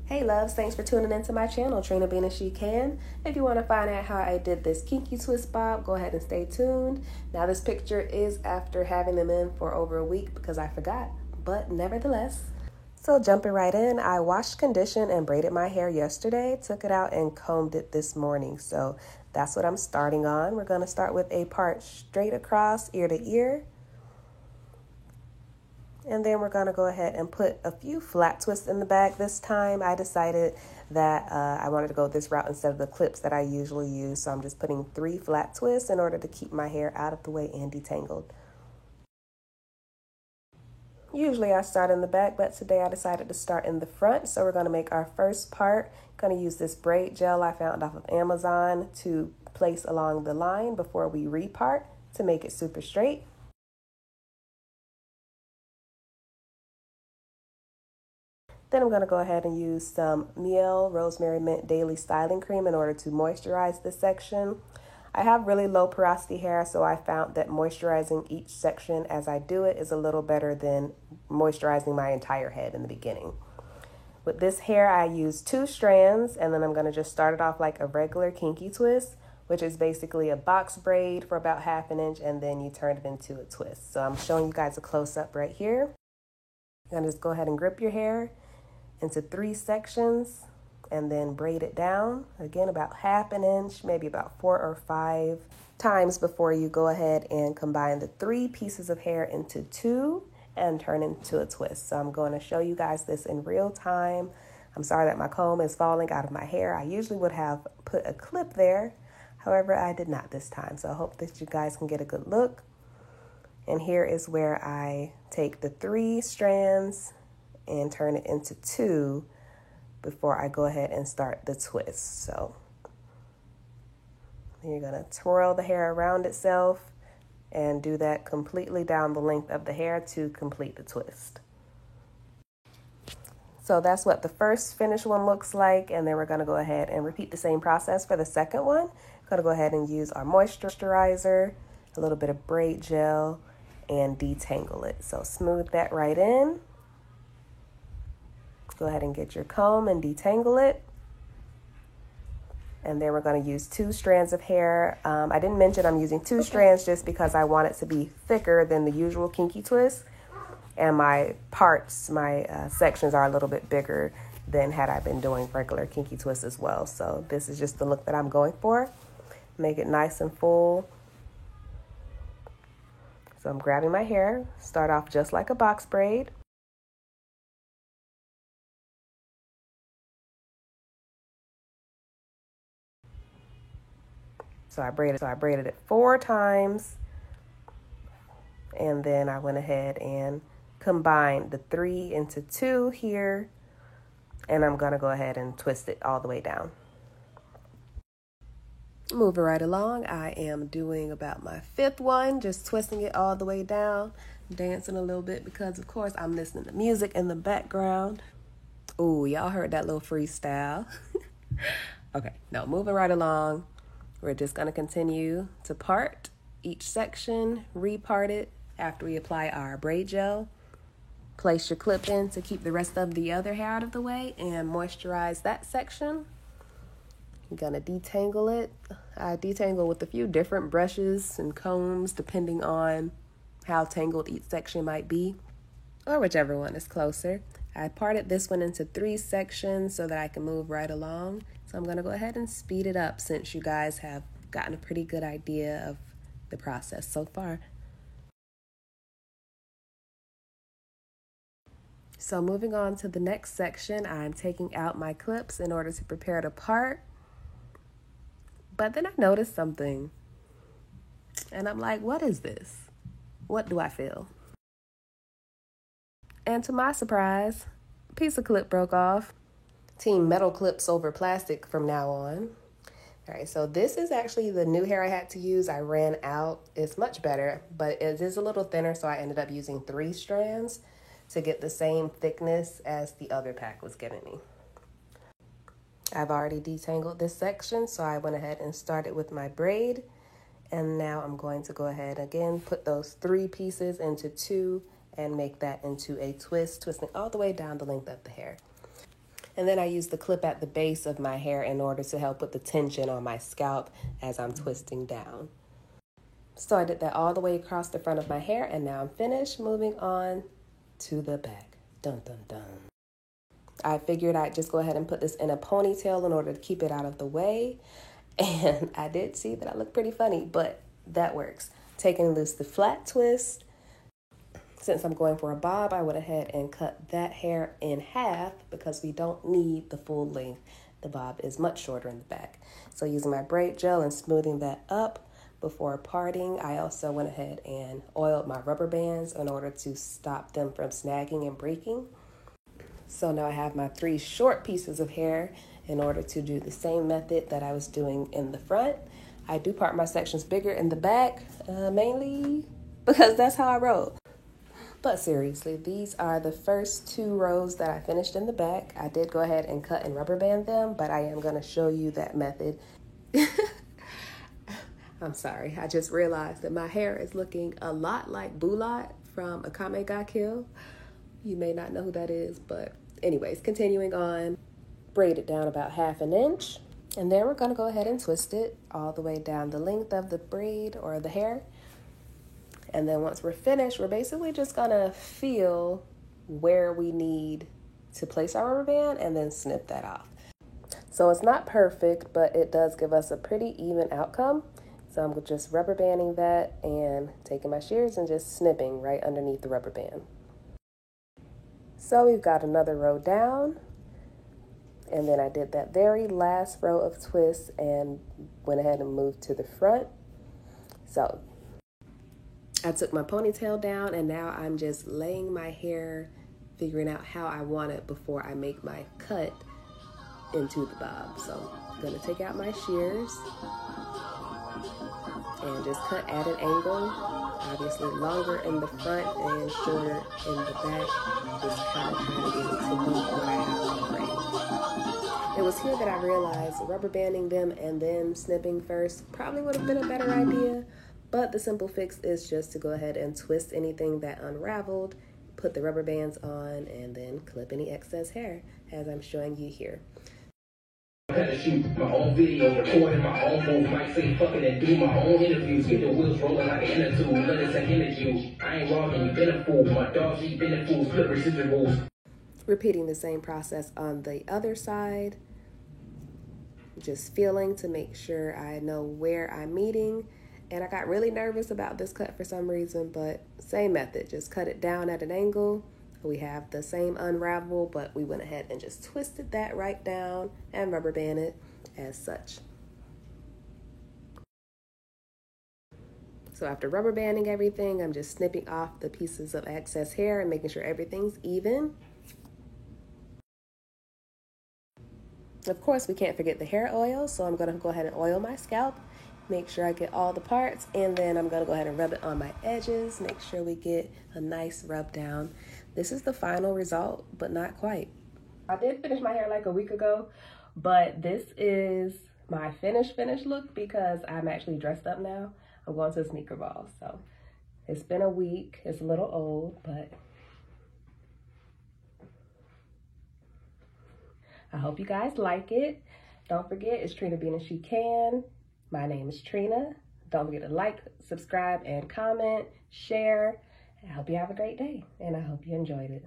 Hey loves, thanks for tuning into my channel, Trina Being As She Can. If you want to find out how I did this kinky twist bob, go ahead and stay tuned. Now this picture is after having them in for over a week because I forgot, but nevertheless. So jumping right in, I washed, conditioned, and braided my hair yesterday, took it out and combed it this morning. So that's what I'm starting on. We're going to start with a part straight across, ear to ear. And then we're going to go ahead and put a few flat twists in the back. This time I decided that I wanted to go this route instead of the clips that I usually use. So I'm just putting 3 flat twists in order to keep my hair out of the way and detangled. Usually I start in the back, but today I decided to start in the front. So we're going to make our first part. I'm going to use this braid gel I found off of Amazon to place along the line before we repart to make it super straight. Then I'm going to go ahead and use some Mielle Rosemary Mint Daily Styling Cream in order to moisturize this section. I have really low porosity hair, so I found that moisturizing each section as I do it is a little better than moisturizing my entire head in the beginning. With this hair, I use 2 strands, and then I'm going to just start it off like a regular kinky twist, which is basically a box braid for about 1/2 inch, and then you turn it into a twist. So I'm showing you guys a close-up right here. You're going to just go ahead and grip your hair into 3 sections and then braid it down again about 1/2 inch, maybe about 4 or 5 times before you go ahead and combine the 3 pieces of hair into 2 and turn into a twist. So I'm going to show you guys this in real time. I'm sorry that my comb is falling out of my hair. I usually would have put a clip there. However, I did not this time. So I hope that you guys can get a good look. And here is where I take the 3 strands and turn it into 2 before I go ahead and start the twist. So you're going to twirl the hair around itself and do that completely down the length of the hair to complete the twist. So that's what the first finished one looks like, and then we're going to go ahead and repeat the same process for the second one. I'm going to go ahead and use our moisturizer, a little bit of braid gel, and detangle it. So smooth that right in. Go ahead and get your comb and detangle it. And then we're going to use 2 strands of hair. I didn't mention I'm using 2 strands just because I want it to be thicker than the usual kinky twist. And my parts, my sections are a little bit bigger than had I been doing regular kinky twists as well. So this is just the look that I'm going for. Make it nice and full. So I'm grabbing my hair, start off just like a box braid. So I braided it 4 times, and then I went ahead and combined the 3 into 2 here, and I'm gonna go ahead and twist it all the way down. Moving right along, I am doing about my 5th one, just twisting it all the way down, dancing a little bit because of course I'm listening to music in the background. Ooh, y'all heard that little freestyle. Okay, no, moving right along. We're just going to continue to part each section, repart it after we apply our braid gel. Place your clip in to keep the rest of the other hair out of the way and moisturize that section. You're going to detangle it. I detangle with a few different brushes and combs depending on how tangled each section might be, or whichever one is closer. I parted this one into 3 sections so that I can move right along. So I'm going to go ahead and speed it up since you guys have gotten a pretty good idea of the process so far. So moving on to the next section, I'm taking out my clips in order to prepare to part. But then I noticed something. And I'm like, what is this? What do I feel? And to my surprise, a piece of clip broke off. Team metal clips over plastic from now on. All right, so this is actually the new hair I had to use. I ran out. It's much better, but it is a little thinner, so I ended up using 3 strands to get the same thickness as the other pack was giving me. I've already detangled this section, so I went ahead and started with my braid. And now I'm going to go ahead again, put those 3 pieces into 2 and make that into a twist, twisting all the way down the length of the hair. And then I use the clip at the base of my hair in order to help with the tension on my scalp as I'm twisting down. So I did that all the way across the front of my hair, and now I'm finished. Moving on to the back. Dun, dun, dun. I figured I'd just go ahead and put this in a ponytail in order to keep it out of the way. And I did see that I look pretty funny, but that works. Taking loose the flat twist. Since I'm going for a bob, I went ahead and cut that hair in half because we don't need the full length. The bob is much shorter in the back. So using my braid gel and smoothing that up before parting, I also went ahead and oiled my rubber bands in order to stop them from snagging and breaking. So now I have my 3 short pieces of hair in order to do the same method that I was doing in the front. I do part my sections bigger in the back, mainly because that's how I roll. But seriously, these are the first 2 rows that I finished in the back. I did go ahead and cut and rubber band them, but I am going to show you that method. I'm sorry, I just realized that my hair is looking a lot like Bulat from Akame ga Kill. You may not know who that is, but anyways, continuing on, braid it down about 1/2 inch. And then we're going to go ahead and twist it all the way down the length of the braid or the hair. And then once we're finished, we're basically just going to feel where we need to place our rubber band and then snip that off. So it's not perfect, but it does give us a pretty even outcome. So I'm just rubber banding that and taking my shears and just snipping right underneath the rubber band. So we've got another row down. And then I did that very last row of twists and went ahead and moved to the front. So I took my ponytail down, and now I'm just laying my hair, figuring out how I want it before I make my cut into the bob. So I'm gonna take out my shears and just cut at an angle, obviously longer in the front and shorter in the back, just kind of trying to get it to meet what I have already. It was here that I realized rubber banding them and then snipping first probably would have been a better idea, but the simple fix is just to go ahead and twist anything that unraveled, put the rubber bands on, and then clip any excess hair, as I'm showing you here. I had to shoot my own video, recording my own move, might say fucking and do my own interviews, get the wheels rolling like an inner tube, let it take interview. I ain't wrong and you been a fool, my dogs eat been a fool, split residuals. Repeating the same process on the other side, just feeling to make sure I know where I'm meeting. And I got really nervous about this cut for some reason, but same method, just cut it down at an angle. We have the same unravel, but we went ahead and just twisted that right down and rubber banded as such. So after rubber banding everything, I'm just snipping off the pieces of excess hair and making sure everything's even. Of course, we can't forget the hair oil, so I'm going to go ahead and oil my scalp, make sure I get all the parts, and then I'm going to go ahead and rub it on my edges, make sure we get a nice rub down. This is the final result, but not quite. I did finish my hair like a week ago, but this is my finished look because I'm actually dressed up now. I'm going to a sneaker ball, so it's been a week. It's a little old, but I hope you guys like it. Don't forget, it's Trina being as she can. My name is Trina. Don't forget to like, subscribe, and comment, share. I hope you have a great day, and I hope you enjoyed it.